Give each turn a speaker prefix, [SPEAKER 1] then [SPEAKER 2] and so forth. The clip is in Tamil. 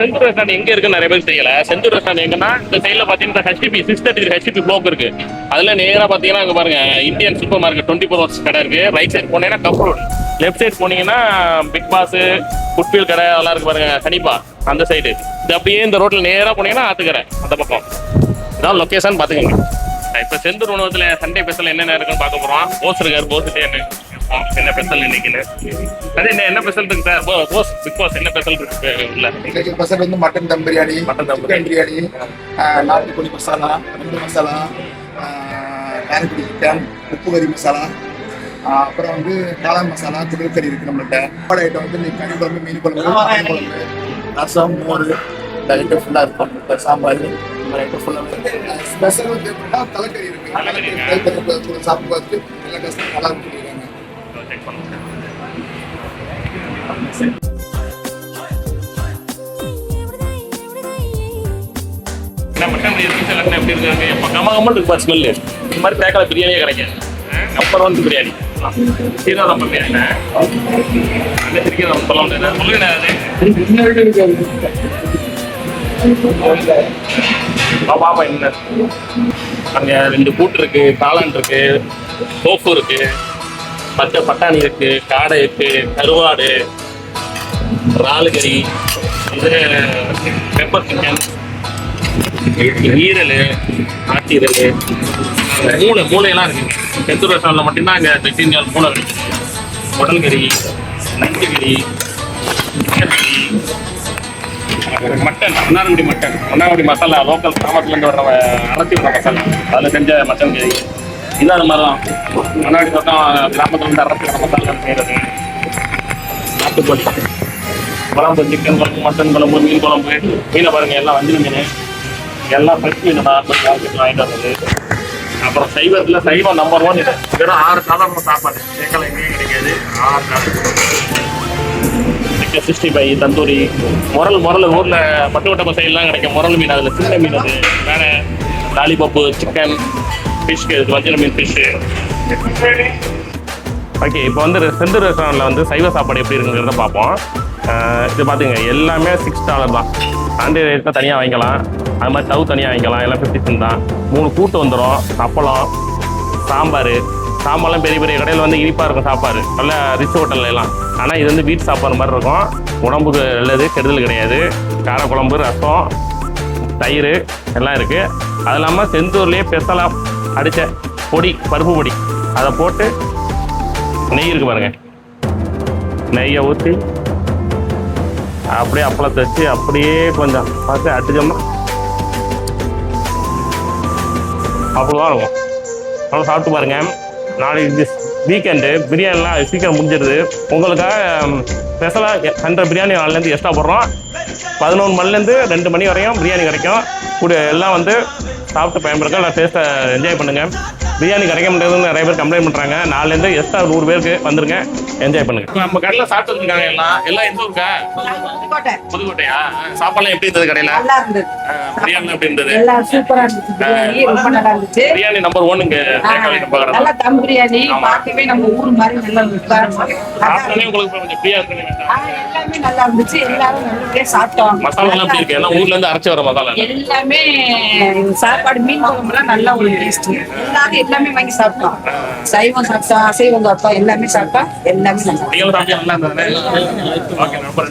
[SPEAKER 1] செந்தூர் ரெஸ்டாரண்ட் எங்க இருக்குன்னு நிறைய பேருக்கு தெரியல. செந்தூர் ரெஸ்டாரண்ட் எங்கன்னா இந்த சைட்ல பாத்தீங்கன்னா ஹெச்டிபி 633 ஹெச்டிபி ப்ளாக் இருக்கு. அதுல நேரா பாத்தீங்கன்னா அங்க பாருங்க இந்தியன் சூப்பர் மார்க்கெட் 24 ஹவர்ஸ் கடை இருக்கு. ரைட் சைடு போனீங்கன்னா கப் ரோடு, லெஃப்ட் சைடு போனீங்கன்னா பிக் பாஸ் ஃபுட்ஃபீல் கடை அதெல்லாம் இருக்கு பாருங்க, ஹனிபா அந்த சைடு. இது அப்படியே இந்த ரோட்ல நேரா போனீங்கன்னா ஆத்துக்கரை அந்த பக்கம். இதான் லொக்கேஷன் பாத்துக்கோங்க. இப்ப செந்தூர் உணவகத்துல சண்டே ஸ்பெஷல் என்னென்ன இருக்குன்னு பார்க்க போறோம். போஸ் இருக்காரு, போஸ் என்ன ஸ்பெஷல் இன்னைக்குன்னு. அது என்ன ஸ்பெஷல் இருக்கு சார்? போஸ் பிக் பாஸ் என்ன ஸ்பெஷல் இருக்கு உள்ள?
[SPEAKER 2] இன்னைக்கு ஸ்பெஷல் வந்து மட்டன் தம் பிரியாணி, சிக்கன் பிரியாணி, நாட்டுக்கோழி மசாலா, ரெண்டு மசாலா, காரக்குடி சிக்கன், உப்பு கறி மசாலா, அப்புறம் வந்து காளான் மசாலா, குடல் கறி இருக்கு நம்மள்கிட்ட. சாப்பாடு ஐட்டம் வந்து இன்னைக்கு கறி குழம்பு, மீன் குழம்பு, மட்டன் குழம்பு, ரசம், மோர், இந்த ஐட்டம் ஃபுல்லாக இருக்கும். இப்போ சாம்பார் இந்த மாதிரி ஐட்டம் ஃபுல்லாக ஸ்பெஷல் வந்து எப்படின்னா தலைக்கறி இருக்கு. தலைக்கறி சாப்பிட்டு பார்த்து எல்லா கஷ்டம் நல்லா இருக்கு.
[SPEAKER 1] மட்டன் பிரியாணி எப்படி இருக்கு? கமகமல் இருக்கு பாரு ஸ்மெல்லு. இந்த மாதிரி பேக்கல பிரியாணியே கிடைக்கும். நம்பர் 1 பிரியாணி சீரகம் பிரியாணி. அந்த சிரிக்கிறத சொல்ல முடியாது. சொல்லுங்க பாப்பா என்ன அங்க 2 கூட்டு இருக்கு, காளான் இருக்கு, தோப்பு இருக்கு, பச்சை பட்டாணி இருக்கு, காடை இருக்கு, கருவாடு, இறாலு கறி, இது பெப்பர் சிக்கன், ஈரல், ஆட்டீரல், மூளையெல்லாம் இருக்குங்க. செந்தூர் ரெஸ்டாரண்ட்ல மட்டும்தான் இங்கே வெஜிடேரியன் மூளை இருக்குது. உடல் கறி, நண்டு கறி, சிக்கன் கறி, மட்டன், மன்னார்குடி மசாலா, லோக்கல் கிராமத்துலேருந்து வர அரைச்சி வர மசாலா, அதில் செஞ்ச மட்டன் கறி. இது அது மாதிரி தான் மன்னாடி பக்கம் கிராமத்துலேருந்து அரைச்சி வர மசாலா செய்கிறது. நாட்டுக்கோழி குழம்பு, சிக்கன் குழம்பு, மட்டன் குழம்பு, மீன் குழம்பு. மீனை பாருங்கள், எல்லாம் வஞ்சிர மீன், எல்லாம் ஃப்ரெஷ் மீன் தான் வாங்கிட்டு வந்தது. அப்புறம் சைவத்தில் சைவம் நம்பர் 1 இது. வெறும் 6 சாதாரண சாப்பாடு கேட்கல எங்கேயும் கிடைக்காது. 6 சிக்கன் 65, தந்தூரி, முரல் ஊரில் பட்டுவட்டப்ப சைட்லாம் கிடைக்கும். முரல் மீன், அதில் சின்ன மீன், அது வேற லாலிபப்பு, சிக்கன், ஃபிஷ், வஞ்சிர மீன், ஃபிஷ்ஷு. ஓகே, இப்போ வந்து செந்தூர் ரெஸ்டாரண்ட்டில் வந்து சைவ சாப்பாடு எப்படி இருக்குங்கிறத பார்ப்போம். இது பார்த்துங்க, எல்லாமே $6 தான். ஆண்ட்ராய்டு ரேட்னா தனியாக வாங்கிக்கலாம், அது மாதிரி ஸ்டவ் தனியாக வாங்கிக்கலாம். எல்லாம் 50 cent தான். 3 கூட்டு வந்துடும், அப்பளம், சாம்பார்லாம் பெரிய பெரிய கடையில் வந்து இனிப்பாக இருக்கும் சாப்பாடு, நல்ல ரிச் ஹோட்டலில் எல்லாம். ஆனால் இது வந்து வீட்டு சாப்பாடு மாதிரி இருக்கும். உடம்புக்கு நல்லது, கெடுதல் கிடையாது. காரக்குழம்பு, ரசம், தயிர் எல்லாம் இருக்குது. அது இல்லாமல் செந்தூர்லேயே ஸ்பெஷலாக அடித்த பொடி, பருப்பு பொடி, அதை போட்டு நெய் இருக்குது பாருங்கள், நெய்யை ஊற்றி அப்படியே அப்பளத்தை வச்சு அப்படியே கொஞ்சம் பார்த்து அடிச்சோம்னா அவ்வளோதான் இருக்கும். அவ்வளோ சாப்பிட்டு பாருங்க. நாளைக்கு வீக்கெண்டு பிரியாணிலாம் சீக்கிரம் முடிஞ்சிடுது. உங்களுக்காக ஸ்பெஷலாக 100 பிரியாணி நாளிலேருந்து எக்ஸ்ட்ரா போடுறோம். 11 மணிலேருந்து 2 மணி வரையும் பிரியாணி கிடைக்கும். கூட எல்லாம் வந்து சாப்பிட்டு பயன்படுங்க, எல்லாம் டேஸ்ட்டை என்ஜாய் பண்ணுங்கள். பிரியாணி கிடைக்க முடியாதுன்னு நிறைய பேர் கம்ப்ளைண்ட் பண்ணுறாங்க. 4லேருந்து எக்ஸ்ட்ரா 100 பேருக்கு வந்துருங்க, என்ஜாய் பண்ணுங்க. இப்போ நம்ம கடையில் சாப்பிட்டு இருக்காங்க எல்லாம் எந்த ஊருக்கா? புதுக்கோட்டையா? சாப்பாடுலாம் எப்படி இருந்தது கடையில்? பிரியாணி எப்படி இருந்தது?
[SPEAKER 3] சூப்பரா இருந்துச்சு. பிரியாணி ரொம்ப நல்லா இருந்துச்சு.
[SPEAKER 1] பிரியாணி நம்பர் 1 இங்க தேக்காளி நம்ம கடை.
[SPEAKER 3] நல்ல தம் பிரியாணி, பார்க்கவே நம்ம ஊர் மாதிரி நல்லா இருந்துச்சு.
[SPEAKER 1] சாப்பிட்டே உங்களுக்கு கொஞ்சம் ஃப்ரீயா இருக்கு.
[SPEAKER 3] எல்லாமே நல்லா இருந்துச்சு. எல்லாரும் நல்லபடியா சாப்பிட்டோம்.
[SPEAKER 1] மசாலா எல்லாம் எப்படி இருக்கு? எல்லாம் ஊர்ல இருந்து அரைச்சு வர மசாலா.
[SPEAKER 3] எல்லாமே சாப்பாடு, மீன் குழம்புலாம் நல்ல ஒரு டேஸ்ட். எல்லாமே வாங்கி சாப்பிட்டோம். சைவம் சாப்பிட்டோம், அசைவம் சாப்பிட்டோம், எல்லாமே சாப்பிட்டோம். எல்லாமே நல்லா.
[SPEAKER 1] நல்லா இருந்தது. Okay, number